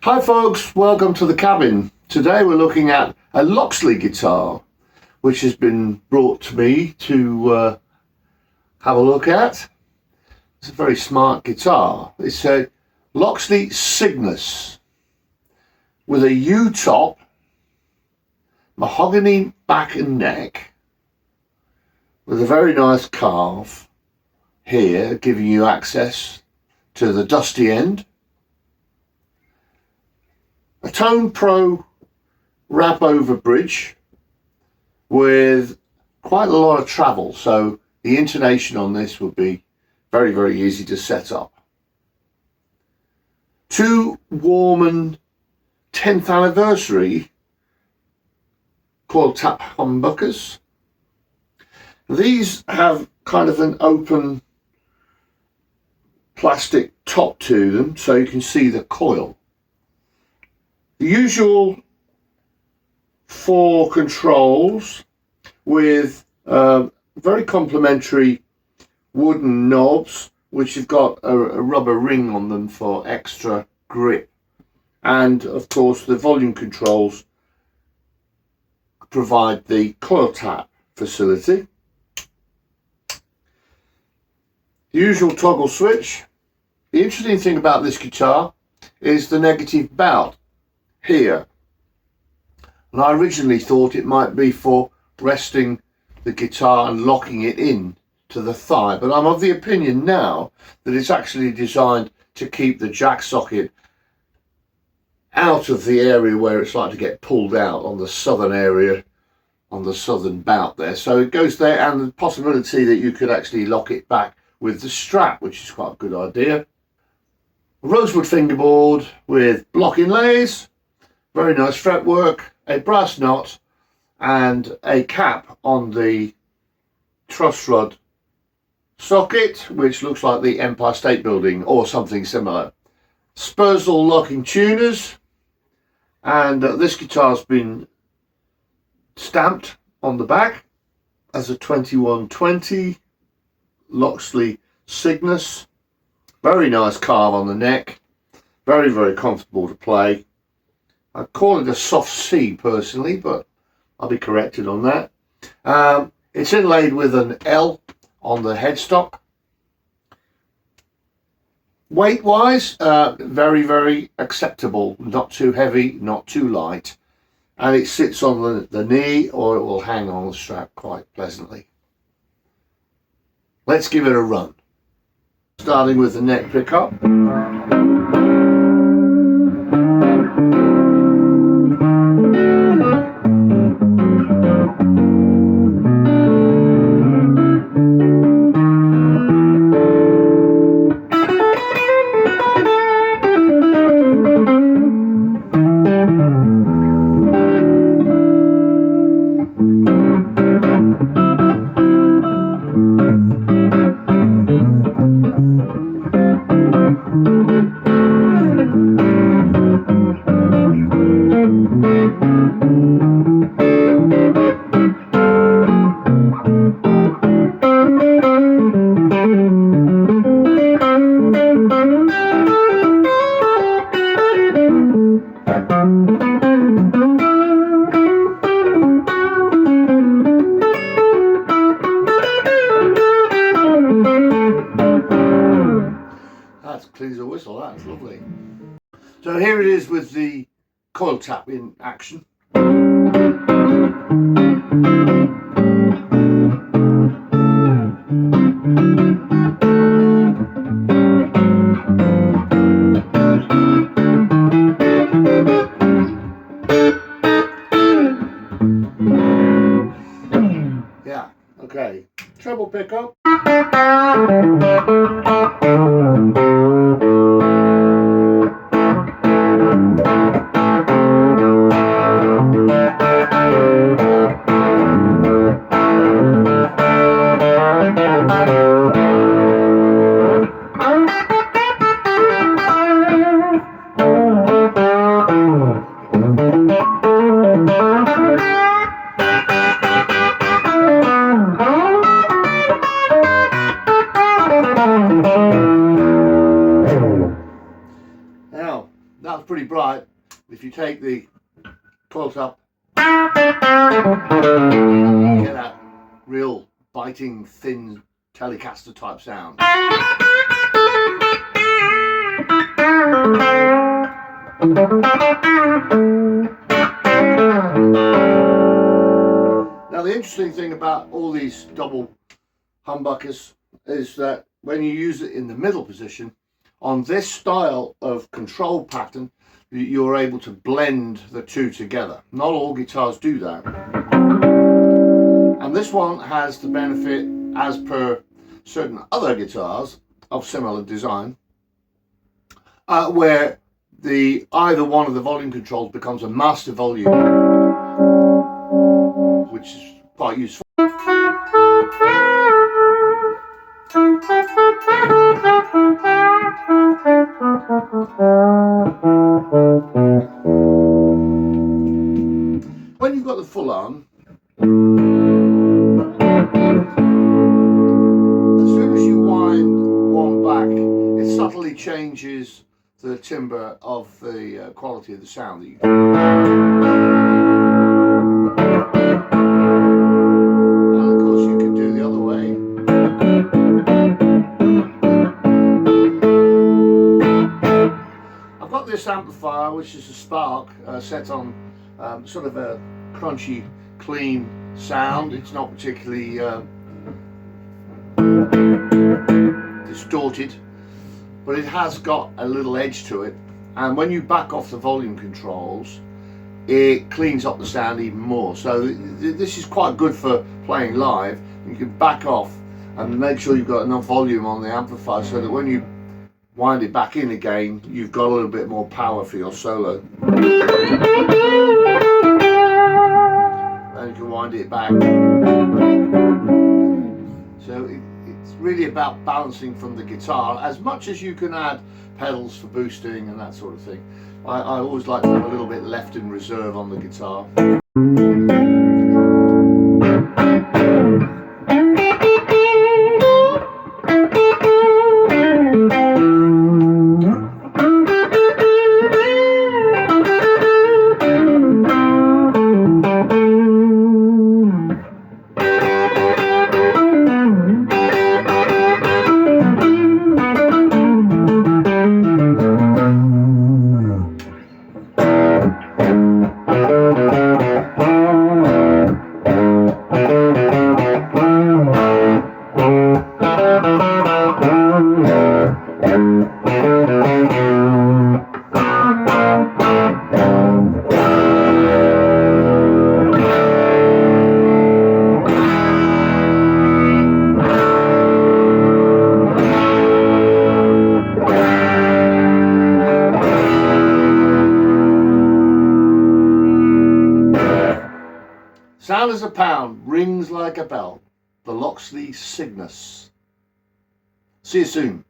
Hi folks, welcome to the cabin. Today we're looking at a Loxley guitar, which has been brought to me to have a look at. It's a very smart guitar. It's a Loxley Cygnus with a U-top, mahogany back and neck, with a very nice carve here, giving you access to the dusty end. A Tone Pro wrap over bridge with quite a lot of travel, so the intonation on this would be very, very easy to set up. Two Warman 10th anniversary coil tap humbuckers. These have kind of an open plastic top to them, so you can see the coil. The usual 4 controls with very complimentary wooden knobs, which have got a rubber ring on them for extra grip, and of course the volume controls provide the coil tap facility. The usual toggle switch. The interesting thing about this guitar is the negative bout here, and I originally thought it might be for resting the guitar and locking it in to the thigh, but I'm of the opinion now that it's actually designed to keep the jack socket out of the area where it's like to get pulled out on the southern area, on the southern bout there. So it goes there, and the possibility that you could actually lock it back with the strap, which is quite a good idea. A Rosewood fingerboard with block inlays, very nice fretwork, a brass knot, and a cap on the truss rod socket, which looks like the Empire State Building or something similar. Sperzel locking tuners, and this guitar's been stamped on the back as a 2120 Loxley Cygnus. Very nice carve on the neck, very, very comfortable to play. I call it a soft C personally, but I'll be corrected on that. It's inlaid with an L on the headstock. Weight wise, very, very acceptable, not too heavy, not too light, and it sits on the knee, or it will hang on the strap quite pleasantly. Let's give it a run. Starting with the neck pickup. That's clean as a whistle, that's lovely. So here it is with the coil tap in action. Yeah, okay. Treble pickup. you take the coil up, get that real biting, thin Telecaster type sound. Now the interesting thing about all these double humbuckers is that when you use it in the middle position, on this style of control pattern, you're able to blend the two together. Not all guitars do that. And this one has the benefit, as per certain other guitars of similar design, where either one of the volume controls becomes a master volume, which is quite useful. When you've got the full on, as soon as you wind one back, it subtly changes the timbre of the quality of the sound that you get. And of course you can do the other way. I've got this amplifier, which is a Spark, set on sort of a crunchy, clean sound. It's not particularly distorted, but it has got a little edge to it, and when you back off the volume controls, it cleans up the sound even more. So this is quite good for playing live. You can back off and make sure you've got enough volume on the amplifier so that when you wind it back in again, you've got a little bit more power for your solo. And you can wind it back. So it's really about balancing from the guitar, as much as you can add pedals for boosting and that sort of thing. I always like to have a little bit left in reserve on the guitar. Sound as a pound, rings like a bell. The Loxley Cygnus. See you soon.